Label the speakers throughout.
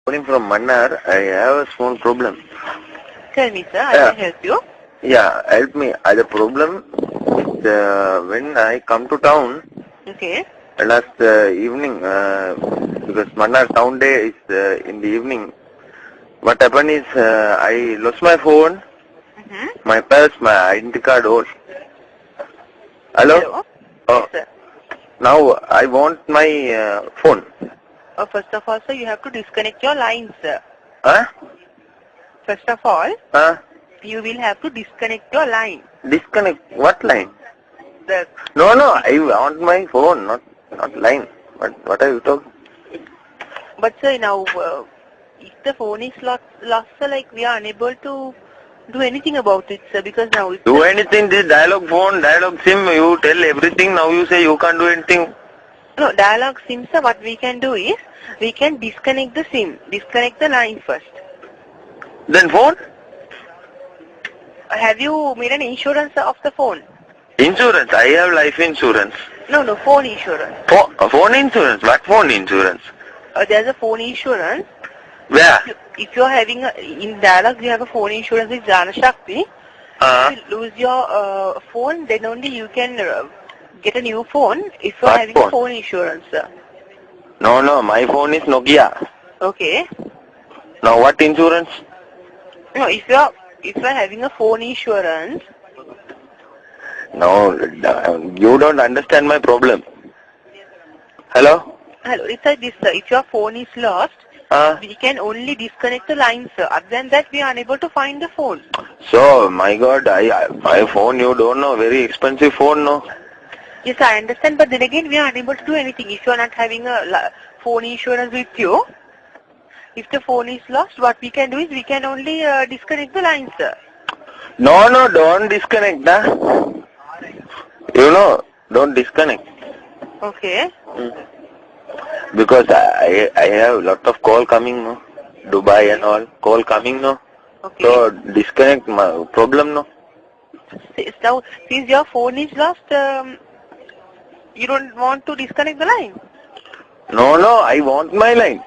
Speaker 1: calling from Mannar. I have a small problem.
Speaker 2: Tell me, sir. I can help you.
Speaker 1: Yeah, help me. The problem is when I come to town
Speaker 2: Okay.
Speaker 1: last evening, because Mannar town day is in the evening. What happened is I lost my phone, my purse, my identity card, all. Hello?
Speaker 2: Hello.
Speaker 1: Oh,
Speaker 2: Yes, sir.
Speaker 1: now I want my phone.
Speaker 2: First of all, sir, you have to disconnect your line, sir.
Speaker 1: Huh?
Speaker 2: First of all,
Speaker 1: Huh?
Speaker 2: you will have to disconnect your line.
Speaker 1: Disconnect. What line?
Speaker 2: The
Speaker 1: No, I want my phone, not line. What are you talking?
Speaker 2: But sir, now if the phone is lost, sir, like we are unable to do anything about it, sir, because now it's
Speaker 1: Do anything, this dialogue phone, dialogue SIM, you tell everything, now you say you can't do anything.
Speaker 2: no dialogue SIM, sir. What we can do is we can disconnect the SIM, disconnect the line first.
Speaker 1: Then phone?
Speaker 2: Have you made an insurance of the phone?
Speaker 1: Insurance, I have life insurance.
Speaker 2: No, phone insurance.
Speaker 1: Phone insurance, what phone insurance?
Speaker 2: There's a phone insurance.
Speaker 1: Where?
Speaker 2: If you're having in dialogue, you have a phone insurance with Jana Shakti. If you lose your phone, then only you can get a new phone if you're
Speaker 1: What
Speaker 2: having
Speaker 1: phone?
Speaker 2: a phone insurance, sir.
Speaker 1: No, my phone is Nokia.
Speaker 2: Okay.
Speaker 1: Now what insurance?
Speaker 2: No, if you're having a phone insurance.
Speaker 1: No, you don't understand my problem. Hello?
Speaker 2: Hello, it's like this, sir. If your phone is lost, we can only disconnect the line, sir. Other than that, we are unable to find the phone.
Speaker 1: So, my God, my phone, you don't know, very expensive phone, no?
Speaker 2: Yes, I understand, but then again, we are unable to do anything. If you are not having a phone insurance with you, if the phone is lost, what we can do is we can only disconnect the line, sir.
Speaker 1: No, don't disconnect, nah. You know, don't disconnect.
Speaker 2: Okay.
Speaker 1: Because I have lot of call coming, no? Dubai and all, call coming, no?
Speaker 2: Okay.
Speaker 1: So, disconnect my problem, no?
Speaker 2: Now, since your phone is lost, you don't want to disconnect the line?
Speaker 1: No, I want my line.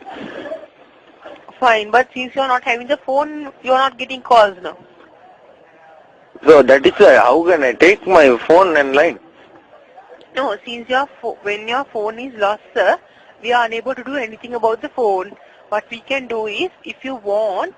Speaker 2: Fine, but since you are not having the phone, you are not getting calls now.
Speaker 1: So, that is why, how can I take my phone and line?
Speaker 2: No, since when your phone is lost, sir, we are unable to do anything about the phone. What we can do is, if you want,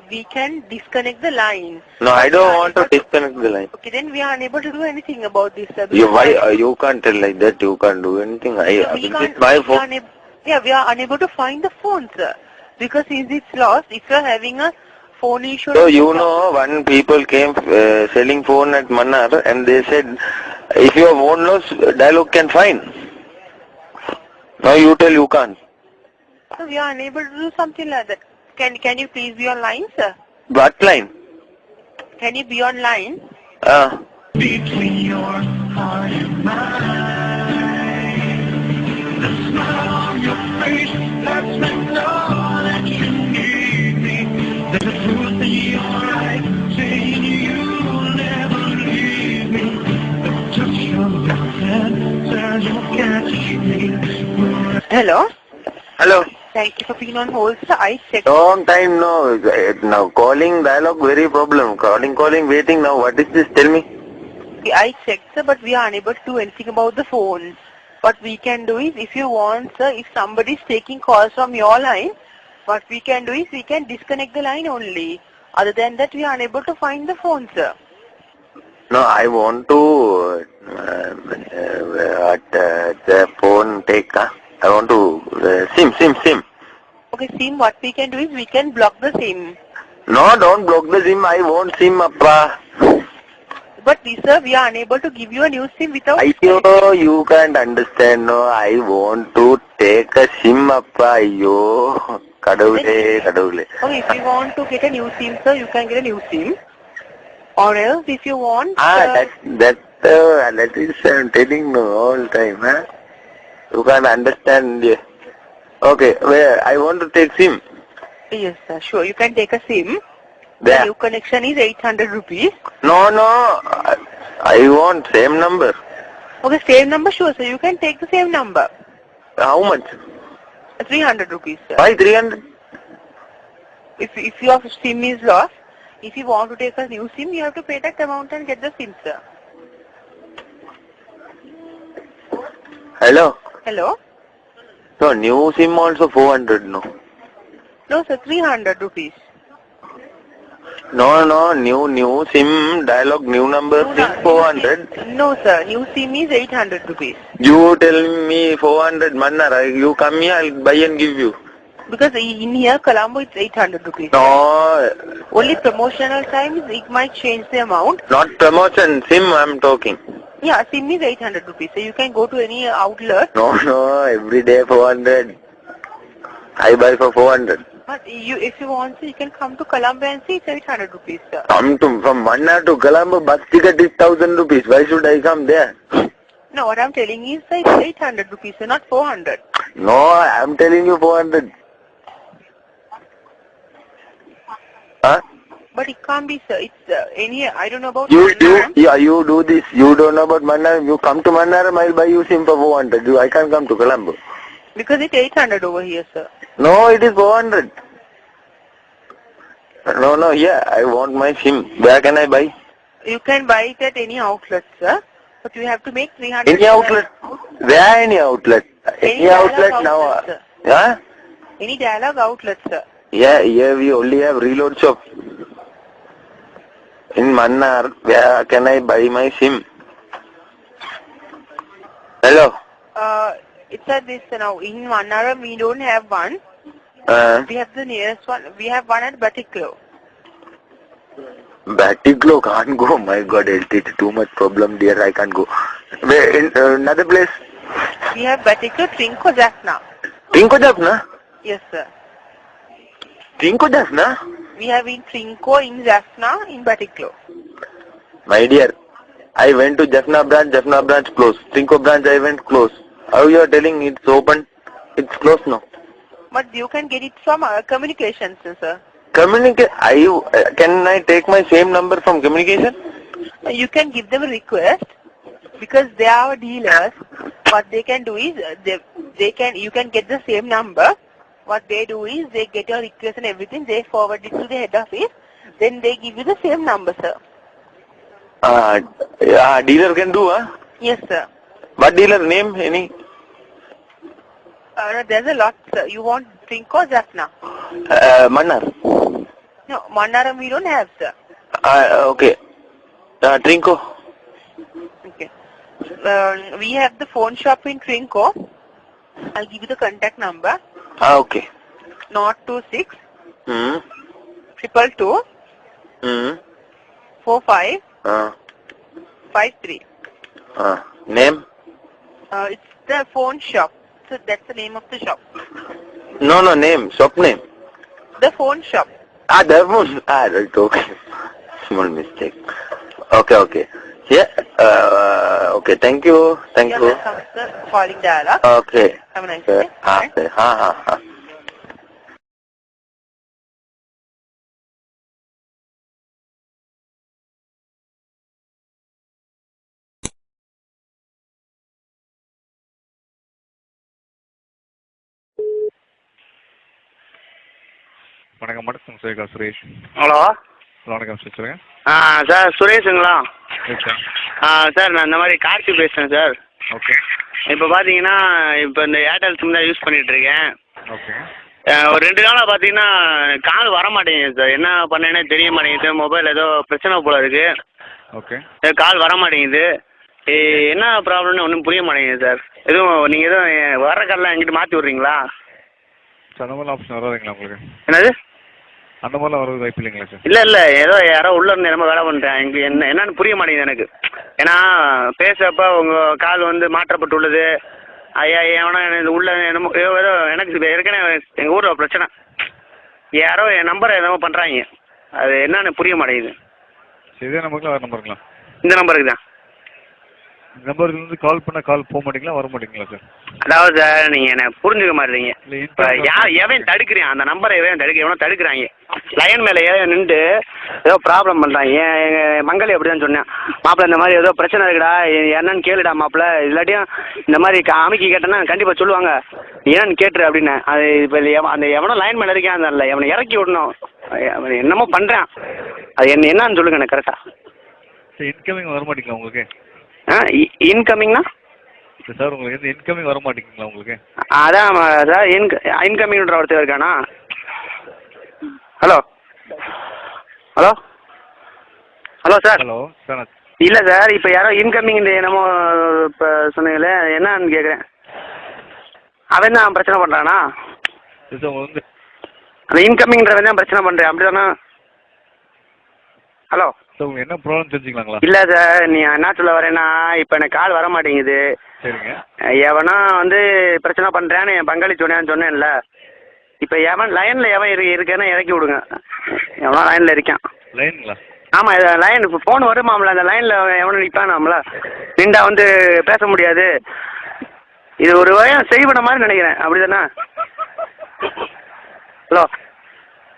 Speaker 2: we can disconnect the line.
Speaker 1: No, I don't want to disconnect the line.
Speaker 2: Okay, then we are unable to do anything about this, sir.
Speaker 1: Why you can't tell like that? You can't do anything. It's my phone.
Speaker 2: We are unable to find the phone, sir. Because since it's lost, if you are having a phone insurance.
Speaker 1: So you know, one people came selling phone at Mannar and they said, if your phone lost, dialogue can find. Now you tell you can't.
Speaker 2: So we are unable to do something like that. Can you please be online, sir?
Speaker 1: What line?
Speaker 2: Can you be online?
Speaker 3: Between your heart and mine, the smile on your face lets me know that you need me. There's a truth in your eyes saying you'll never leave me. The touch of your hand says you'll catch me.
Speaker 2: Hello?
Speaker 1: Hello.
Speaker 2: Thank you for being on hold, sir. I checked.
Speaker 1: Long time no. Now calling dialogue very problem. Calling, waiting now. What is this? Tell me.
Speaker 2: I checked, sir, but we are unable to do anything about the phone. What we can do is, if you want, sir, if somebody is taking calls from your line, what we can do is we can disconnect the line only. Other than that, we are unable to find the phone, sir.
Speaker 1: No, I want to the phone take. I want to SIM.
Speaker 2: Okay, SIM, what we can do is we can block the SIM.
Speaker 1: No, don't block the SIM. I want SIM, appa.
Speaker 2: But sir, we are unable to give you a new SIM without.
Speaker 1: You can't understand. No, I want to take a SIM, appa. Ayyo, kadavule.
Speaker 2: Okay, if you want to get a new SIM, sir, you can get a new SIM. Or else, if you want.
Speaker 1: That is I'm telling no all time, huh? You can't understand. Okay, where I want to take SIM.
Speaker 2: Yes, sir, sure. You can take a SIM.
Speaker 1: There.
Speaker 2: The new connection is 800 rupees.
Speaker 1: No, I want same number.
Speaker 2: Okay, same number, sure, sir. You can take the same number.
Speaker 1: How much?
Speaker 2: 300 rupees, sir.
Speaker 1: Why 300?
Speaker 2: if your SIM is lost, if you want to take a new SIM, you have to pay that amount and get the SIM, sir.
Speaker 1: Hello.
Speaker 2: Hello?
Speaker 1: So new SIM also 400, no?
Speaker 2: No, sir, 300 rupees.
Speaker 1: No, new SIM, dialogue, new number, SIM 400.
Speaker 2: No, sir, new SIM is 800 rupees.
Speaker 1: You tell me 400, Mannar, you come here, I'll buy and give you.
Speaker 2: Because in here, Colombo, it's 800 rupees.
Speaker 1: No,
Speaker 2: Only promotional times, it might change the amount.
Speaker 1: not promotion, SIM I'm talking.
Speaker 2: Yeah, SIM is 800 rupees. So you can go to any outlet.
Speaker 1: No, every day 400. I buy for 400.
Speaker 2: But if you want to, you can come to Colombo and see it's 800 rupees, sir.
Speaker 1: From Mannar to Colombo, bus ticket is 1000 rupees. Why should I come there?
Speaker 2: No, what I'm telling you is that it's 800 rupees, so not 400.
Speaker 1: No, I'm telling you 400. Huh?
Speaker 2: But it can't be, sir. It's any, I don't know about
Speaker 1: You
Speaker 2: Mannar.
Speaker 1: do this. You don't know about Mannar. You come to Mannar, I'll buy you SIM for 400. I can't come to Colombo.
Speaker 2: Because it's 800 over here, sir.
Speaker 1: No, it is 400. No, here, I want my SIM. Where can I buy?
Speaker 2: You can buy it at any outlet, sir. But you have to make 300.
Speaker 1: Any outlet? Where any outlet? Any outlet now?
Speaker 2: Sir.
Speaker 1: Yeah?
Speaker 2: Any dialogue outlet, sir.
Speaker 1: Yeah, here we only have reload shop. In Mannar, where can I buy my SIM? Hello?
Speaker 2: It's at this now. In Mannaram, we don't have one. We have the nearest one. We have one at Batiklo.
Speaker 1: Batiklo can't go. My God, it's too much problem, dear. I can't go. Where, in another place?
Speaker 2: We have Batiklo, Trinco, Jaffna.
Speaker 1: Trinco Jaffna?
Speaker 2: Yes, sir.
Speaker 1: Trinco Jaffna?
Speaker 2: We have in Trinco, in Jaffna, in Batiklo.
Speaker 1: My dear, I went to Jaffna branch closed. Trinco branch I went closed. How you are telling it's open? It's closed now.
Speaker 2: But you can get it from communications, sir.
Speaker 1: Can I take my same number from communication?
Speaker 2: You can give them a request because they are our dealers. What they can do is you can get the same number. What they do is they get your request and everything. They forward it to the head office. Then they give you the same number, sir.
Speaker 1: Dealer can do, huh?
Speaker 2: Yes, sir.
Speaker 1: What dealer name? Any?
Speaker 2: There's a lot, sir. You want Trinco or Jaffna?
Speaker 1: Mannar.
Speaker 2: No, Mannaram we don't have, sir.
Speaker 1: Okay. Trinco.
Speaker 2: Okay. We have the phone shop in Trinco. I'll give you the contact number.
Speaker 1: Okay.
Speaker 2: 026
Speaker 1: Hmm.
Speaker 2: 222
Speaker 1: Hmm.
Speaker 2: 45 53.
Speaker 1: Name?
Speaker 2: It's the phone shop. So that's the name of the shop.
Speaker 1: No, name. Shop name.
Speaker 2: The phone shop.
Speaker 1: That one. Right, okay. Small mistake. Okay. Yeah. Okay. Thank you.
Speaker 2: You're welcome, sir. Calling dialogue.
Speaker 1: Okay.
Speaker 2: Have a nice day.
Speaker 1: Okay. Ha.
Speaker 4: வணக்கம் Surekha Suresh.
Speaker 5: Hello
Speaker 4: வணக்கம் சொல்லுங்க.
Speaker 5: Sir சுரேஷுங்களா?
Speaker 4: Sir
Speaker 5: நான் இந்த மாதிரி கார்த்தி பேசுகிறேன் sir.
Speaker 4: Okay.
Speaker 5: இப்போ பார்த்தீங்கன்னா இப்போ இந்த ஏர்டெல் சிம் தான் யூஸ் பண்ணிகிட்டு இருக்கேன்.
Speaker 4: ஓகே.
Speaker 5: ஒரு 2 நாளாக பார்த்தீங்கன்னா கால் வர மாட்டேங்குது சார். என்ன பண்ணேன்னே தெரிய மாட்டேங்குது. மொபைல் ஏதோ பிரச்சனை போல இருக்கு.
Speaker 4: ஓகே.
Speaker 5: கால் வர மாட்டேங்குது. என்ன ப்ராப்ளம்னு ஒன்றும் புரிய மாட்டேங்குது சார். நீங்கள் எதுவும் வர கால்லாம் எங்கிட்ட மாற்றி விட்றீங்களா?
Speaker 4: சார் அந்த மாதிரிலாம் ஆப்ஷன் வராதுங்களா உங்களுக்கு?
Speaker 5: என்னது?
Speaker 4: அந்த மாதிரிலாம் வரது வாய்ப்பு இல்லைங்களா சார்?
Speaker 5: இல்லை ஏதோ யாரோ உள்ள இருந்து என்னமோ வேலை பண்ணுறேன். எனக்கு என்னன்னு புரிய மாட்டேங்குது எனக்கு. ஏன்னா பேசுகிறப்ப உங்கள் கால் வந்து மாற்றப்பட்டுள்ளது. ஐயா எவனா உள்ள என்னமோ ஏதோ எனக்கு ஏற்கனவே எங்கள் ஊரில் பிரச்சனை. யாரோ என் நம்பரை என்னமோ பண்ணுறாங்க. அது என்னன்னு புரிய மாட்டேங்குது.
Speaker 4: இதே நம்பருங்களா வேறு நம்பருங்களா?
Speaker 5: இந்த நம்பருக்கு தான்.
Speaker 4: இந்த நம்பருக்கு வந்து கால் பண்ணால் கால் போக மாட்டீங்களா வர மாட்டீங்களா சார்?
Speaker 5: அதாவது சார் நீங்கள் என்ன புரிஞ்சுக்க மாட்டீங்க. இப்போ எவன் தடுக்கிறேன் அந்த நம்பரை எவனோ தடுக்கிறாங்க. லைன் மேலே நின்று ஏதோ ப்ராப்ளம் பண்ணுறாங்க. எங்கள் மங்களி அப்படி தான் சொன்னேன். மாப்பிள்ளை இந்த மாதிரி ஏதோ பிரச்சனை இருக்குடா என்னன்னு கேளுடா மாப்பிள்ளை. இல்லாட்டியும் இந்த மாதிரி அமைக்கி கேட்டேன்னா கண்டிப்பாக சொல்லுவாங்க. என்னன்னு கேட்டுரு அப்படின்னு. அது இப்போ அந்த எவனோ லைன் மேலே இருக்கேன் அந்த எவனை இறக்கி விடணும். அவன் என்னமோ பண்ணுறான், அது என்னன்னு சொல்லுங்க எனக்கு கரெக்டாக.
Speaker 4: சார் இன்கமிங் வர மாட்டீங்களா உங்களுக்கு?
Speaker 5: இன்கமிங்னா
Speaker 4: சார் உங்களுக்கு எந்த இன்கமிங் வர மாட்டேங்குங்களா உங்களுக்கு?
Speaker 5: அதான் சார் இன்கமிங்ன்ற ஒருத்தர் இருக்கானா? Hello hello hello sir.
Speaker 4: Hello sir.
Speaker 5: இல்லை சார், இப்போ யாரோ இன்கமிங் என்னமோ இப்போ சொன்னீங்களே, என்னன்னு கேட்குறேன். அவன் தான் பிரச்சனை பண்ணுறானா?
Speaker 4: சார் உங்களுக்கு வந்து
Speaker 5: அந்த இன்கமிங்கிறவன் தான் பிரச்சனை பண்ணுறேன், அப்படி தானே? ஹலோ
Speaker 4: சார் உங்களுக்கு என்ன ப்ராப்ளம் தெரிஞ்சுக்கலாங்களா?
Speaker 5: இல்லை சார், நீ என்ன சொல்ல வரேன்னா, இப்போ எனக்கு கால் வர மாட்டேங்குது.
Speaker 4: சரிங்க.
Speaker 5: எவனா வந்து பிரச்சனை பண்ணுறான்னு என் பங்காளி சொன்னேன்ல. இப்போ எவன் லைனில் இருக்கேன்னா இறக்கி விடுங்க. எவனா லைனில் இருக்கான்.
Speaker 4: லைனுங்களா?
Speaker 5: ஆமாம், இது லைன் இப்போ ஃபோன் வருமாம்ல, அந்த லைனில் எவனும் நிற்பானாம்ல, நின்றா வந்து பேச முடியாது. இது ஒரு வகையாக செய்வன மாதிரி நினைக்கிறேன், அப்படி தானே? ஹலோ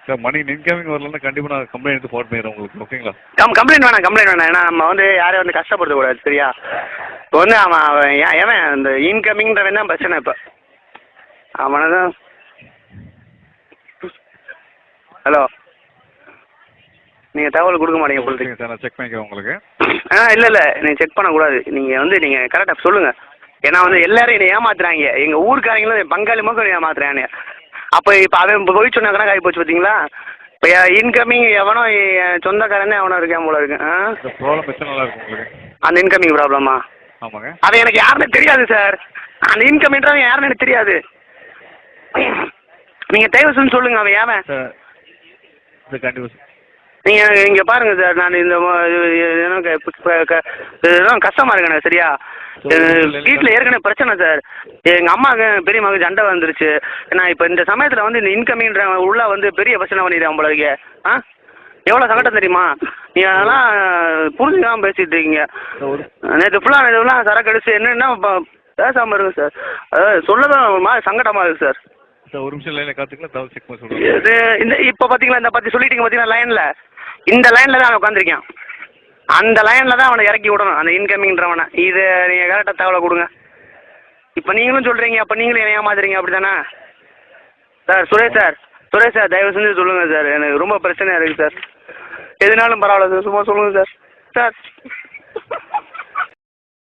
Speaker 4: சார் மணி இன்கமிங் வரலன்னா கண்டிப்பாக நான் கம்ப்ளைண்ட் எடுத்து போட் பண்ணிடுறேன் உங்களுக்கு, ஓகேங்களா?
Speaker 5: கம்ப்ளைண்ட் வேணாம். ஏன்னா நம்ம வந்து யாரையும் வந்து கஷ்டப்படுத்தக்கூடாது, சரியா? இப்போ வந்து அவன் எவன் இந்த இன்கமிங்கிறவன் தான் பிரச்சனை. இப்போ அவனை தான். ஹலோ, நீங்கள் தகவல் கொடுக்க மாட்டீங்க போல.
Speaker 4: சார் நான் செக் பண்ணிக்கிறேன் உங்களுக்கு.
Speaker 5: இல்லை நீங்கள் செக் பண்ணக்கூடாது. நீங்கள் கரெக்டாக சொல்லுங்கள். ஏன்னா வந்து எல்லாரும் என்னை ஏமாத்துறாங்க, எங்கள் ஊருக்காரங்களும் என் பங்காளி மக்கள் ஏமாத்துறாங்க. அப்போ இப்போ அவன் போய் சொன்ன கணக்கு ஆகி போச்சு பார்த்தீங்களா? இப்போ இன்கமிங் எவனோ என் சொந்தக்காரனே எவனோ இருக்கேன் போல இருக்கு.
Speaker 4: ப்ராப்ளம் பிரச்சனை நல்லா இருக்கும் உங்களுக்கு.
Speaker 5: அந்த இன்கமிங் ப்ராப்ளமா?
Speaker 4: ஆமாங்க.
Speaker 5: அது எனக்கு யாருன்னு தெரியாது சார். அந்த இன்கமிங்கிறவன் யாருன்னு எனக்கு தெரியாது. நீங்கள் தயவு செஞ்சு சொல்லுங்கள், அவன் ஏவன்
Speaker 4: சார் கண்டிப்பாக.
Speaker 5: நீங்கள் இங்கே பாருங்கள் சார், நான் இந்த கஷ்டமாக இருக்கேன், சரியா? வீட்டில் ஏற்கனவே பிரச்சனை சார். எங்கள் அம்மாவுக்கு பெரிய மகன் சண்டை வந்துருச்சு. நான் இப்போ இந்த சமயத்தில் வந்து இந்த இன்கமிங்கிற உள்ள வந்து பெரிய பிரச்சனை பண்ணிடுறேன் உங்களுக்கு. எவ்வளோ சங்கடம் தெரியுமா? நீங்கள் அதெல்லாம் புரிஞ்சுக்காமல் பேசிகிட்டு இருக்கீங்க. நேற்று ஃபுல்லாக சரக்கு அடிச்சு என்னென்னா பேசாமல் இருக்கு சார். அதாவது சொல்லதான் ஒரு மாதிரி சங்கடமாக இருக்குது சார்.
Speaker 4: சார் ஒரு நிமிஷம் லைனில் காத்துக்கலாம், தவிர செக் பண்ணி சொல்லுங்கள்.
Speaker 5: இந்த இப்போ பார்த்தீங்களா, இந்த பற்றி சொல்லிட்டீங்க பார்த்தீங்களா லைனில், இந்த லைனில் தான் அவன் உட்காந்துருக்கான். அந்த லைனில் தான் அவனை இறக்கி விடணும், அந்த இன்கமிங்கிறவனை. இது நீங்கள் கரெக்டாக தகவலை கொடுங்க. இப்போ நீங்களும் சொல்கிறீங்க, அப்போ நீங்களும் என்ன ஏமாத்துறீங்க, அப்படி தானே சார்? சுரேஷ் சார் தயவு செஞ்சு சொல்லுங்கள் சார், எனக்கு ரொம்ப பிரச்சனையாக இருக்குது சார். எதுனாலும் பரவாயில்ல சார், சும்மா சொல்லுங்கள் சார்.